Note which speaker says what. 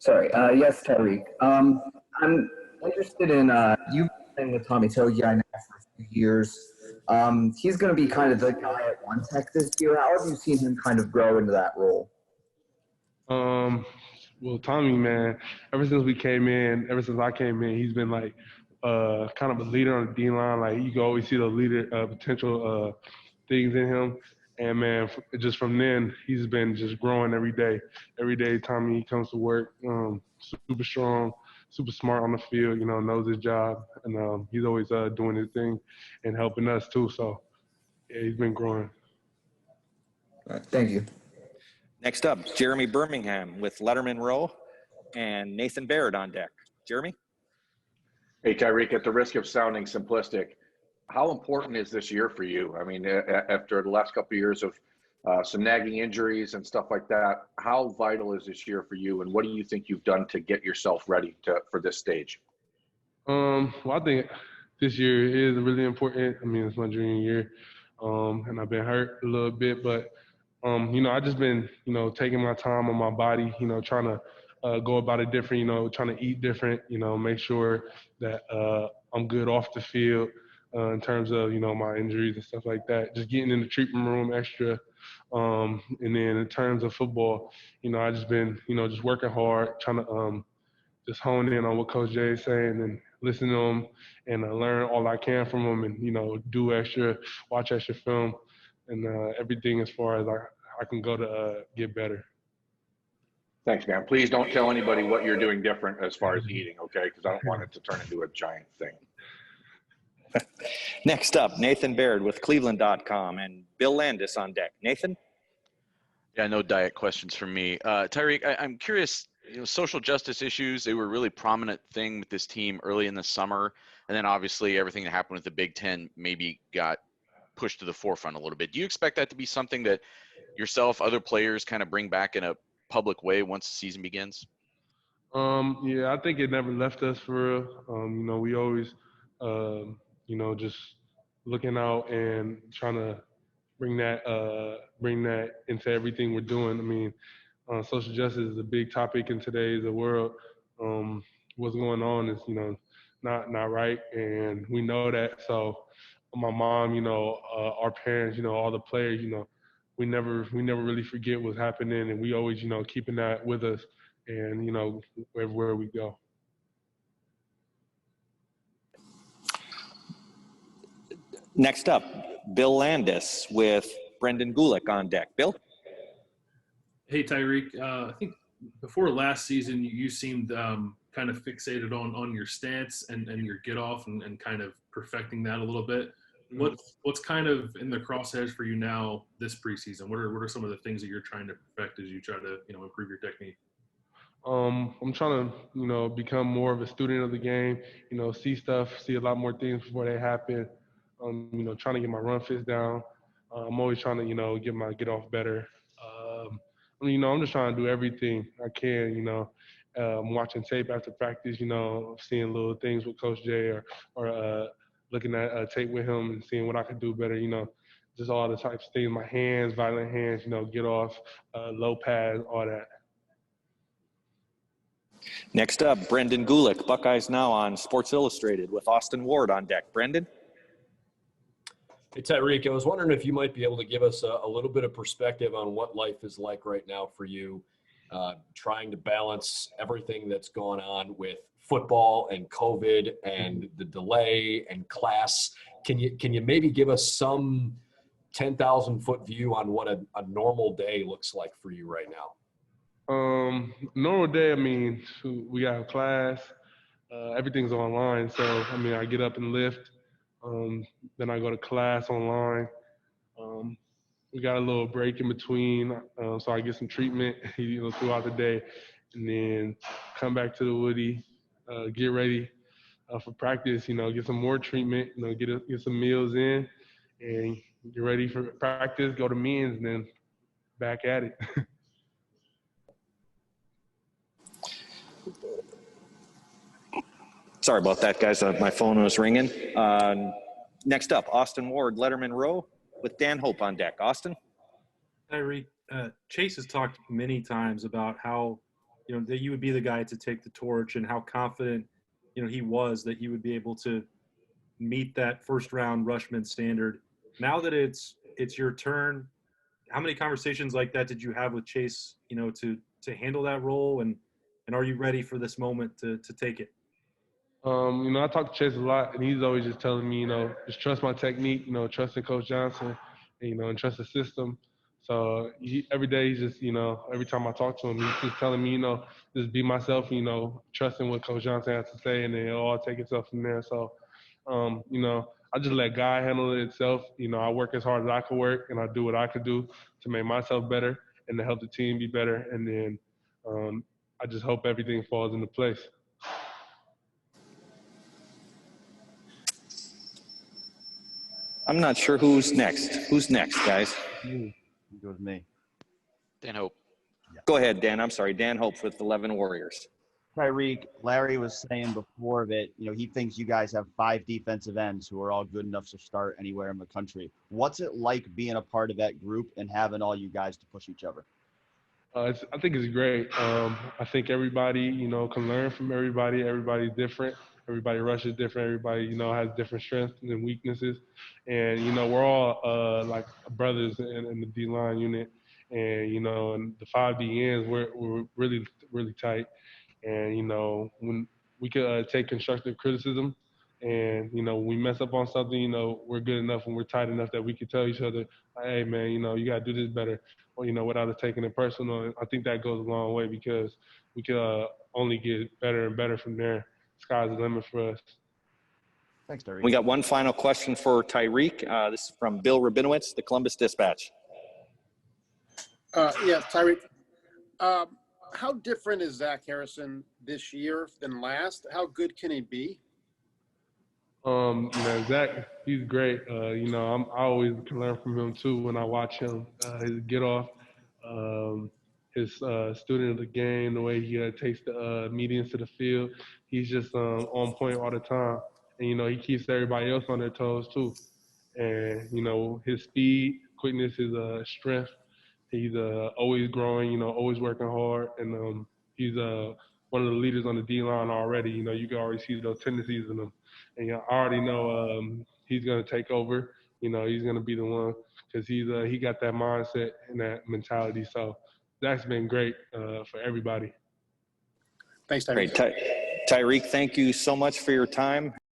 Speaker 1: Yes, Tyreke. I'm interested in you playing with Tommy Togiai now for a few years. He's going to be kind of the guy at One Tech this year. How have you seen him kind of grow into that role?
Speaker 2: Um, well, Tommy, man, ever since I came in, he's been like kind of a leader on the D line. Like you can always see the leader potential things in him. And man, just from then, he's been just growing every day. Every day, Tommy comes to work, super strong, super smart on the field. You know, knows his job, and he's always doing his thing and helping us too. So yeah, he's been growing.
Speaker 1: All right, thank you.
Speaker 3: Next up, Jeremy Birmingham with Letterman Rowe and Nathan Baird on deck. Jeremy?
Speaker 4: Hey, Tyreke, at the risk of sounding simplistic, how important is this year for you? I mean, after the last couple of years of some nagging injuries and stuff like that, how vital is this year for you, and what do you think you've done to get yourself ready for this stage?
Speaker 2: Well, I think this year is really important. I mean, it's my junior year, and I've been hurt a little bit, but you know, I just been, you know, taking my time on my body, you know, trying to go about it different, you know, trying to eat different, you know, make sure that I'm good off the field in terms of, you know, my injuries and stuff like that. Just getting in the treatment room extra. And then in terms of football, you know, I just been, you know, just working hard, trying to just hone in on what Coach Jay is saying and listen to him and learn all I can from him and, you know, watch extra film and everything as far as I can go to get better.
Speaker 4: Thanks, man. Please don't tell anybody what you're doing different as far as eating, okay? Because I don't want it to turn into a giant thing.
Speaker 3: Next up, Nathan Baird with Cleveland.com and Bill Landis on deck. Nathan?
Speaker 5: Yeah, no diet questions from me. Tyreke, I'm curious, you know, social justice issues, they were a really prominent thing with this team early in the summer. And then obviously everything that happened with the Big Ten maybe got pushed to the forefront a little bit. Do you expect that to be something that yourself, other players kind of bring back in a public way once the season begins?
Speaker 2: Yeah, I think it never left us for real. You know, we always, you know, just looking out and trying to bring that into everything we're doing. I mean, social justice is a big topic in today's world. What's going on is, you know, not right, and we know that. So, my mom, you know, our parents, you know, all the players, you know, we never really forget what's happening, and we always, you know, keeping that with us, and you know, everywhere we go.
Speaker 3: Next up, Bill Landis with Brendan Gulick on deck. Bill?
Speaker 6: Hey, Tyreke. I think before last season, you seemed kind of fixated on your stance and your get off and kind of perfecting that a little bit. What's kind of in the crosshairs for you now this preseason? What are some of the things that you're trying to perfect as you try to, you know, improve your technique?
Speaker 2: I'm trying to, you know, become more of a student of the game, you know, see a lot more things before they happen. You know, trying to get my run fits down. I'm always trying to, you know, get my get off better. I mean, you know, I'm just trying to do everything I can, you know. I'm watching tape after practice, you know, seeing little things with Coach Jay or looking at tape with him and seeing what I could do better, you know, just all the types of things, my hands, violent hands, you know, get off, low pads, all that.
Speaker 3: Next up, Brendan Gulick, Buckeyes Now on Sports Illustrated with Austin Ward on deck. Brendan?
Speaker 7: Hey, Tyreke, I was wondering if you might be able to give us a little bit of perspective on what life is like right now for you, trying to balance everything that's gone on with football and COVID and the delay and class. Can you maybe give us some 10,000-foot view on what a normal day looks like for you right now?
Speaker 2: Normal day, I mean, we got class, everything's online. So, I mean, I get up and lift, then I go to class online. We got a little break in between, so I get some treatment, you know, throughout the day, and then come back to the Woody, get ready for practice, you know, get some more treatment, you know, get some meals in, and get ready for practice, go to meetings, and then back at it.
Speaker 3: Sorry about that, guys. My phone was ringing. Next up, Austin Ward, Letterman Rowe with Dan Hope on deck. Austin?
Speaker 8: Tyreke, Chase has talked many times about how you know, that you would be the guy to take the torch, and how confident, you know, he was that he would be able to meet that first round Rushman standard. Now that it's your turn, how many conversations like that did you have with Chase, you know, to handle that role, and are you ready for this moment to take it?
Speaker 2: You know, I talk to Chase a lot, and he's always just telling me, you know, just trust my technique, you know, trust in Coach Johnson, and, you know, and trust the system. So every day he's just, you know, every time I talk to him, he's just telling me, you know, just be myself, you know, trusting what Coach Johnson has to say, and then it'll all take itself from there. So, you know, I just let God handle it itself. You know, I work as hard as I can work, and I do what I can do to make myself better and to help the team be better. And then I just hope everything falls into place.
Speaker 3: I'm not sure who's next. Who's next, guys?
Speaker 9: You go with me.
Speaker 5: Dan Hope.
Speaker 3: Go ahead, Dan. I'm sorry. Dan Hope with 11 Warriors.
Speaker 9: Tyreke, Larry was saying before that, you know, he thinks you guys have 5 defensive ends who are all good enough to start anywhere in the country. What's it like being a part of that group and having all you guys to push each other?
Speaker 2: I think it's great. I think everybody, you know, can learn from everybody. Everybody's different. Everybody rushes different. Everybody, you know, has different strengths and weaknesses. And, you know, we're all like brothers in the D-line unit. And, you know, and the 5 DNs, we're really, really tight. And, you know, when we could take constructive criticism and, you know, when we mess up on something, you know, we're good enough and we're tight enough that we can tell each other, hey, man, you know, you got to do this better, or, you know, without it taking it personal. And I think that goes a long way because we could only get better and better from there. Sky's the limit for us.
Speaker 9: Thanks, Tyreke.
Speaker 3: We got one final question for Tyreke. This is from Bill Rabinowitz, the Columbus Dispatch.
Speaker 10: Yeah, Tyreke. How different is Zach Harrison this year than last? How good can he be?
Speaker 2: You know, Zach, he's great. You know, I always can learn from him too when I watch him. His get off, his student of the game, the way he takes the medians to the field. He's just on point all the time. And, you know, he keeps everybody else on their toes too. And, you know, his speed, quickness, his strength. He's always growing, you know, always working hard. And he's one of the leaders on the D-line already. You know, you can already see those tendencies in him. And you know, I already know he's going to take over. You know, he's going to be the one because he got that mindset and that mentality. So that's been great for everybody.
Speaker 10: Thanks, Tyreke.
Speaker 3: Great. Tyreke, thank you so much for your time.